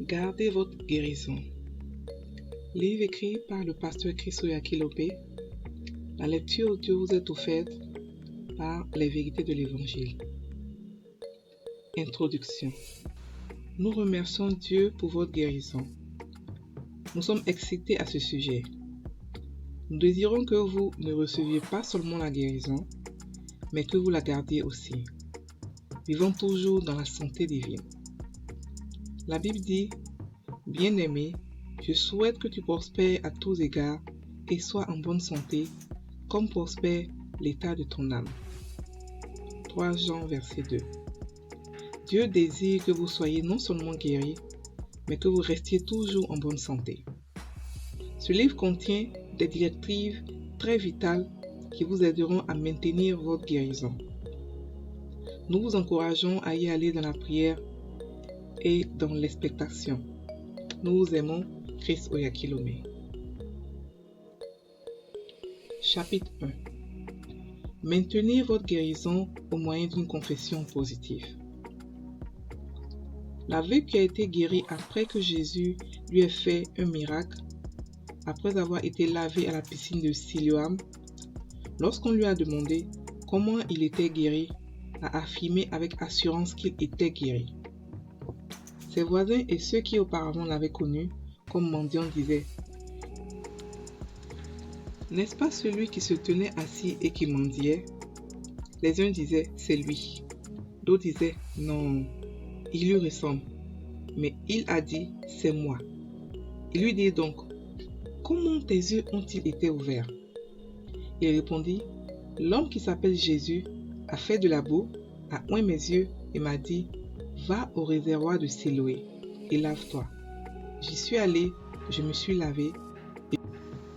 Gardez votre guérison. Livre écrit par le pasteur Chris Oyakhilogbe. La lecture audio vous est offerte par les vérités de l'Évangile. Introduction. Nous remercions Dieu pour votre guérison. Nous sommes excités à ce sujet. Nous désirons que vous ne receviez pas seulement la guérison, mais que vous la gardiez aussi. Vivons toujours dans la santé divine. La Bible dit, « Bien-aimé, je souhaite que tu prospères à tous égards et sois en bonne santé, comme prospère l'état de ton âme. » 3 Jean, verset 2. Dieu désire que vous soyez non seulement guéris, mais que vous restiez toujours en bonne santé. Ce livre contient des directives très vitales qui vous aideront à maintenir votre guérison. Nous vous encourageons à y aller dans la prière et dans l'expectation. Nous vous aimons, Chris Oyakhilogbe. Chapitre 1. Maintenez votre guérison au moyen d'une confession positive. L'aveugle qui a été guéri après que Jésus lui ait fait un miracle, après avoir été lavé à la piscine de Siloam, lorsqu'on lui a demandé comment il était guéri, a affirmé avec assurance qu'il était guéri. Ses voisins et ceux qui auparavant l'avaient connu comme mendiant disaient, « N'est-ce pas celui qui se tenait assis et qui mendiait ?» Les uns disaient, « C'est lui ». D'autres disaient, « Non, il lui ressemble. » Mais il a dit, « C'est moi. » Il lui dit donc, « Comment tes yeux ont-ils été ouverts ?» Il répondit, « L'homme qui s'appelle Jésus a fait de la boue, a oint mes yeux et m'a dit, « Va au réservoir de Siloé et lave-toi. » J'y suis allé, je me suis lavé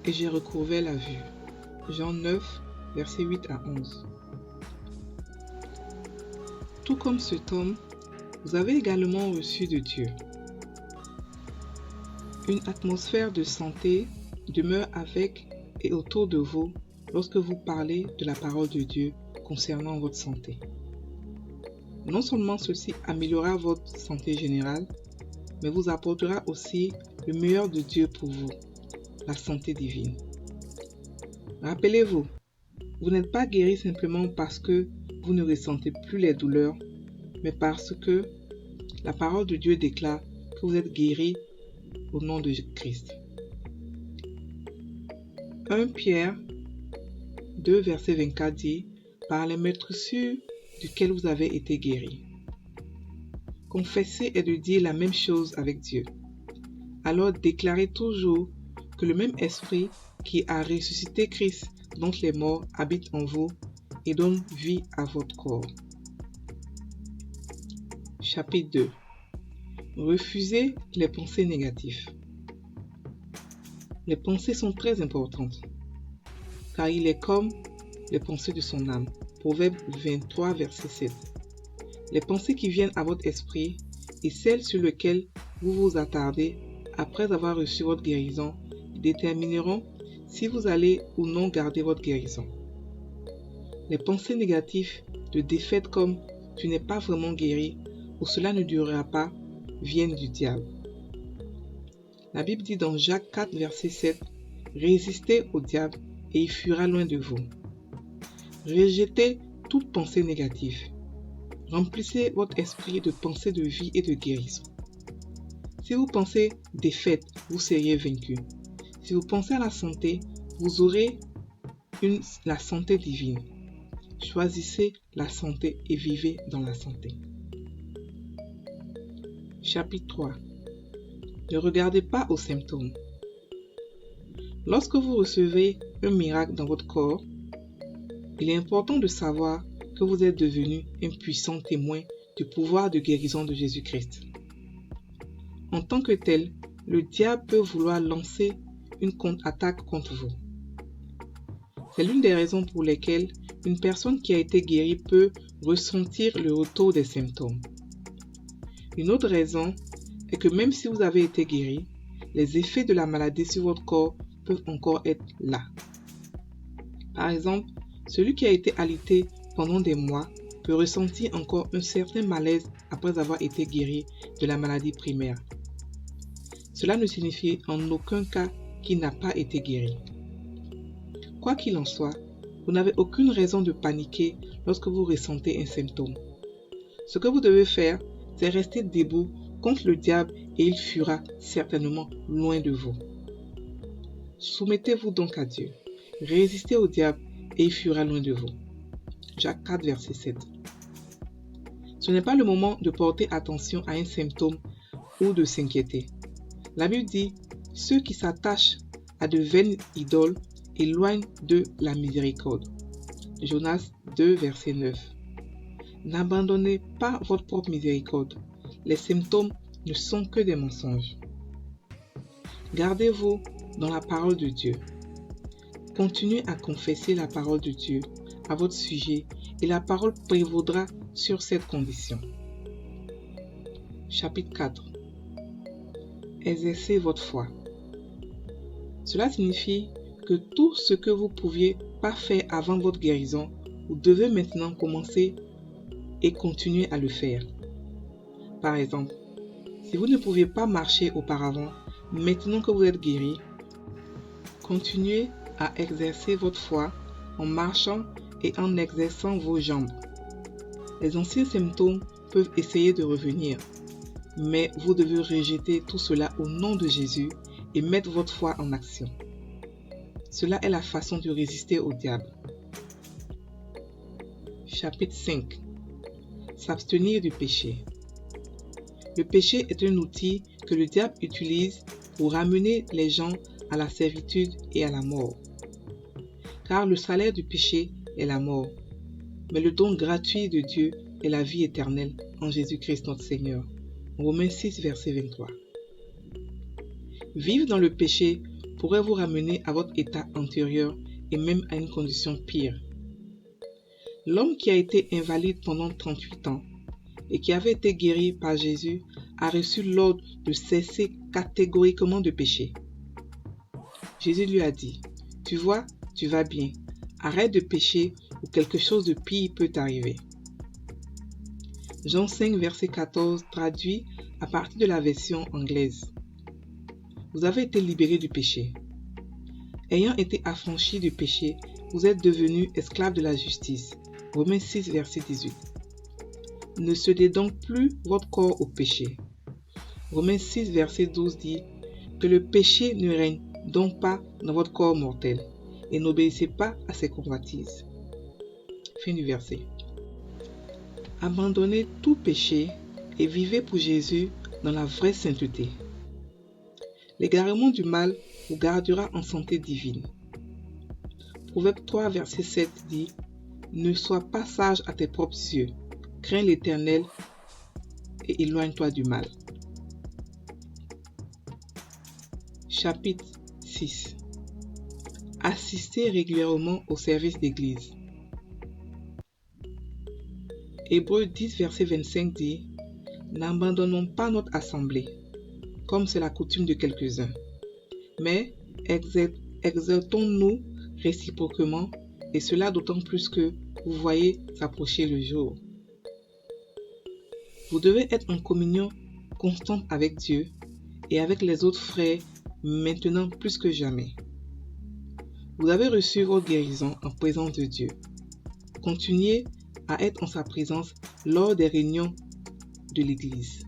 et j'ai recouvert la vue. Jean 9, versets 8 à 11. Tout comme cet homme, vous avez également reçu de Dieu. Une atmosphère de santé demeure avec et autour de vous lorsque vous parlez de la parole de Dieu concernant votre santé. Non seulement ceci améliorera votre santé générale, mais vous apportera aussi le meilleur de Dieu pour vous, la santé divine. Rappelez-vous, vous n'êtes pas guéri simplement parce que vous ne ressentez plus les douleurs, mais parce que la parole de Dieu déclare que vous êtes guéri au nom de Christ. 1 Pierre 2, verset 24 dit, « Par les meurtrissures duquel vous avez été guéris. » Confesser est de dire la même chose avec Dieu. Alors déclarez toujours que le même esprit qui a ressuscité Christ d'entre les morts habite en vous et donne vie à votre corps. Chapitre 2. Refusez les pensées négatives. Les pensées sont très importantes, car il est comme les pensées de son âme. Proverbe 23, verset 7. Les pensées qui viennent à votre esprit et celles sur lesquelles vous vous attardez après avoir reçu votre guérison détermineront si vous allez ou non garder votre guérison. Les pensées négatives de défaite comme « tu n'es pas vraiment guéri » ou « cela ne durera pas » viennent du diable. La Bible dit dans Jacques 4, verset 7 « Résistez au diable et il fuira loin de vous. » Rejetez toute pensée négative. Remplissez votre esprit de pensées de vie et de guérison. Si vous pensez défaite, vous seriez vaincu. Si vous pensez à la santé, vous aurez la santé divine. Choisissez la santé et vivez dans la santé. Chapitre 3. Ne regardez pas aux symptômes. Lorsque vous recevez un miracle dans votre corps, il est important de savoir que vous êtes devenu un puissant témoin du pouvoir de guérison de Jésus-Christ. En tant que tel, le diable peut vouloir lancer une contre-attaque contre vous. C'est l'une des raisons pour lesquelles une personne qui a été guérie peut ressentir le retour des symptômes. Une autre raison est que même si vous avez été guéri, les effets de la maladie sur votre corps peuvent encore être là. Par exemple, celui qui a été alité pendant des mois peut ressentir encore un certain malaise après avoir été guéri de la maladie primaire. Cela ne signifie en aucun cas qu'il n'a pas été guéri. Quoi qu'il en soit, vous n'avez aucune raison de paniquer lorsque vous ressentez un symptôme. Ce que vous devez faire, c'est rester debout contre le diable et il fuira certainement loin de vous. Soumettez-vous donc à Dieu. Résistez au diable et il fuira loin de vous. Jacques 4, verset 7. Ce n'est pas le moment de porter attention à un symptôme ou de s'inquiéter. La Bible dit « Ceux qui s'attachent à de vaines idoles éloignent de la miséricorde. » Jonas 2, verset 9. N'abandonnez pas votre propre miséricorde. Les symptômes ne sont que des mensonges. Gardez-vous dans la parole de Dieu. Continuez à confesser la parole de Dieu à votre sujet et la parole prévaudra sur cette condition. Chapitre 4. Exercez votre foi. Cela signifie que tout ce que vous ne pouviez pas faire avant votre guérison, vous devez maintenant commencer et continuer à le faire. Par exemple, si vous ne pouviez pas marcher auparavant, maintenant que vous êtes guéri, continuez à exercer votre foi en marchant et en exerçant vos jambes. Les anciens symptômes peuvent essayer de revenir, mais vous devez rejeter tout cela au nom de Jésus et mettre votre foi en action. Cela est la façon de résister au diable. Chapitre 5. S'abstenir du péché. Le péché est un outil que le diable utilise pour ramener les gens à la servitude et à la mort. Car le salaire du péché est la mort, mais le don gratuit de Dieu est la vie éternelle en Jésus-Christ notre Seigneur. Romains 6, verset 23. Vivre dans le péché pourrait vous ramener à votre état antérieur et même à une condition pire. L'homme qui a été invalide pendant 38 ans et qui avait été guéri par Jésus a reçu l'ordre de cesser catégoriquement de pécher. Jésus lui a dit, « Tu vois, tu vas bien, arrête de pécher ou quelque chose de pire peut t'arriver. » Jean 5, verset 14 traduit à partir de la version anglaise. Vous avez été libérés du péché. Ayant été affranchis du péché, vous êtes devenus esclaves de la justice. Romains 6, verset 18. Ne cédez donc plus votre corps au péché. Romains 6, verset 12 dit que le péché ne règne donc pas dans votre corps mortel et n'obéissez pas à ses convoitises. Fin du verset. Abandonnez tout péché et vivez pour Jésus dans la vraie sainteté. L'égarement du mal vous gardera en santé divine. Proverbe 3, verset 7 dit « Ne sois pas sage à tes propres yeux, crains l'Éternel et éloigne-toi du mal. » Chapitre 6. Assistez régulièrement au service d'église. Hébreux 10, verset 25 dit « N'abandonnons pas notre assemblée, comme c'est la coutume de quelques-uns, mais exertons-nous réciproquement, et cela d'autant plus que vous voyez s'approcher le jour. » Vous devez être en communion constante avec Dieu et avec les autres frères maintenant plus que jamais. Vous avez reçu votre guérison en présence de Dieu. Continuez à être en sa présence lors des réunions de l'Église.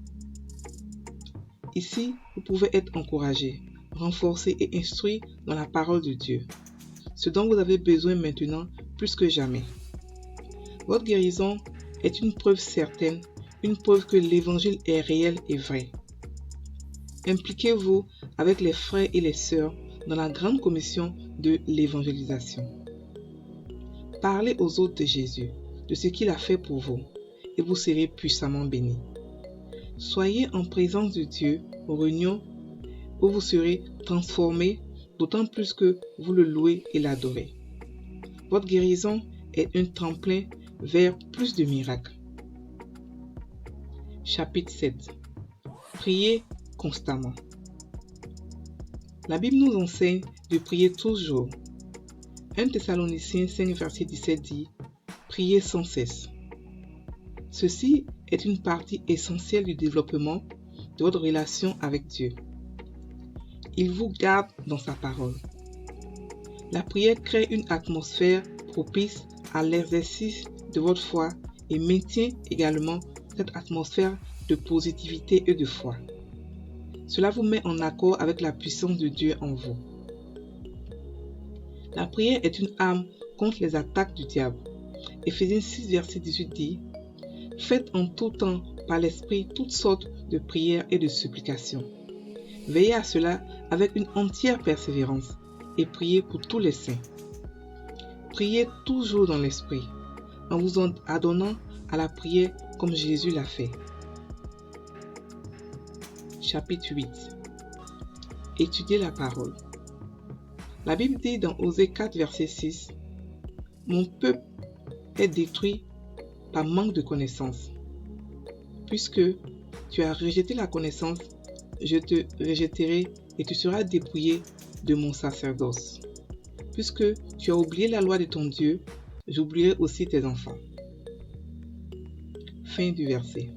Ici, vous pouvez être encouragé, renforcé et instruit dans la parole de Dieu, ce dont vous avez besoin maintenant plus que jamais. Votre guérison est une preuve certaine, une preuve que l'Évangile est réel et vrai. Impliquez-vous avec les frères et les sœurs dans la grande commission de l'évangélisation. Parlez aux autres de Jésus, de ce qu'il a fait pour vous, et vous serez puissamment bénis. Soyez en présence de Dieu aux réunions où vous serez transformés, d'autant plus que vous le louez et l'adorez. Votre guérison est un tremplin vers plus de miracles. Chapitre 7. Priez constamment. La Bible nous enseigne de prier toujours. 1 Thessaloniciens 5, verset 17 dit « Priez sans cesse ». Ceci est une partie essentielle du développement de votre relation avec Dieu. Il vous garde dans sa parole. La prière crée une atmosphère propice à l'exercice de votre foi et maintient également cette atmosphère de positivité et de foi. Cela vous met en accord avec la puissance de Dieu en vous. La prière est une arme contre les attaques du diable. Éphésiens 6, verset 18 dit « Faites en tout temps par l'Esprit toutes sortes de prières et de supplications. Veillez à cela avec une entière persévérance et priez pour tous les saints. Priez toujours dans l'Esprit, en vous adonnant à la prière comme Jésus l'a fait. » Chapitre 8. Étudiez la parole. La Bible dit dans Osée 4, verset 6 « Mon peuple est détruit par manque de connaissance. Puisque tu as rejeté la connaissance, je te rejetterai et tu seras dépouillé de mon sacerdoce. Puisque tu as oublié la loi de ton Dieu, j'oublierai aussi tes enfants. » Fin du verset.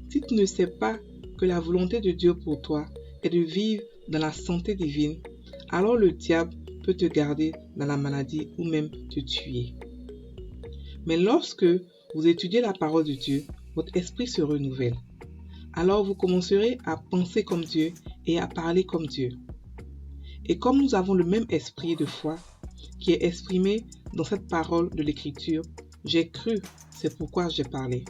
Si tu ne sais pas que la volonté de Dieu pour toi est de vivre dans la santé divine, alors le diable peut te garder dans la maladie ou même te tuer. Mais lorsque vous étudiez la parole de Dieu, votre esprit se renouvelle. Alors vous commencerez à penser comme Dieu et à parler comme Dieu. Et comme nous avons le même esprit de foi qui est exprimé dans cette parole de l'Écriture, j'ai cru, c'est pourquoi j'ai parlé.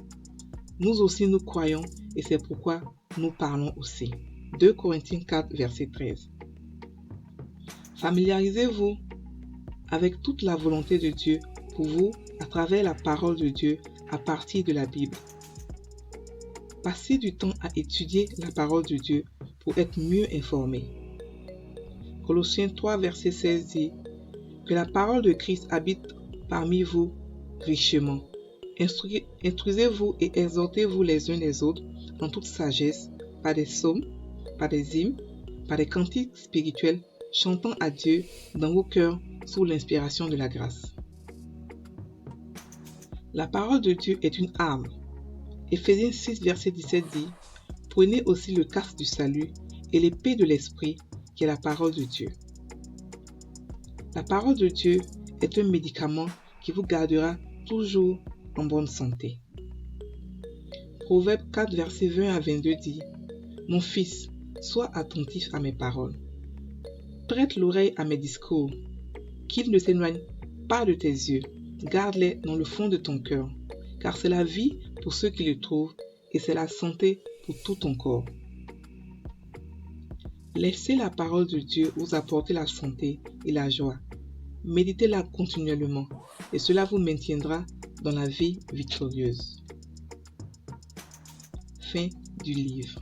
Nous aussi nous croyons et c'est pourquoi nous parlons aussi. 2 Corinthiens 4, verset 13. Familiarisez-vous avec toute la volonté de Dieu pour vous à travers la parole de Dieu à partir de la Bible. Passez du temps à étudier la parole de Dieu pour être mieux informé. Colossiens 3, verset 16 dit que la parole de Christ habite parmi vous richement. Instruisez-vous et exhortez-vous les uns les autres en toute sagesse, par des psaumes, par des hymnes, par des cantiques spirituels, chantant à Dieu dans vos cœurs sous l'inspiration de la grâce. La parole de Dieu est une arme. Éphésiens 6, verset 17 dit « Prenez aussi le casque du salut et l'épée de l'esprit qui est la parole de Dieu. » La parole de Dieu est un médicament qui vous gardera toujours en bonne santé. Proverbe 4, verset 20 à 22 dit « Mon fils, sois attentif à mes paroles. Prête l'oreille à mes discours, qu'ils ne s'éloignent pas de tes yeux. Garde-les dans le fond de ton cœur, car c'est la vie pour ceux qui le trouvent et c'est la santé pour tout ton corps. » Laissez la parole de Dieu vous apporter la santé et la joie. Méditez-la continuellement et cela vous maintiendra dans la vie victorieuse. Fin du livre.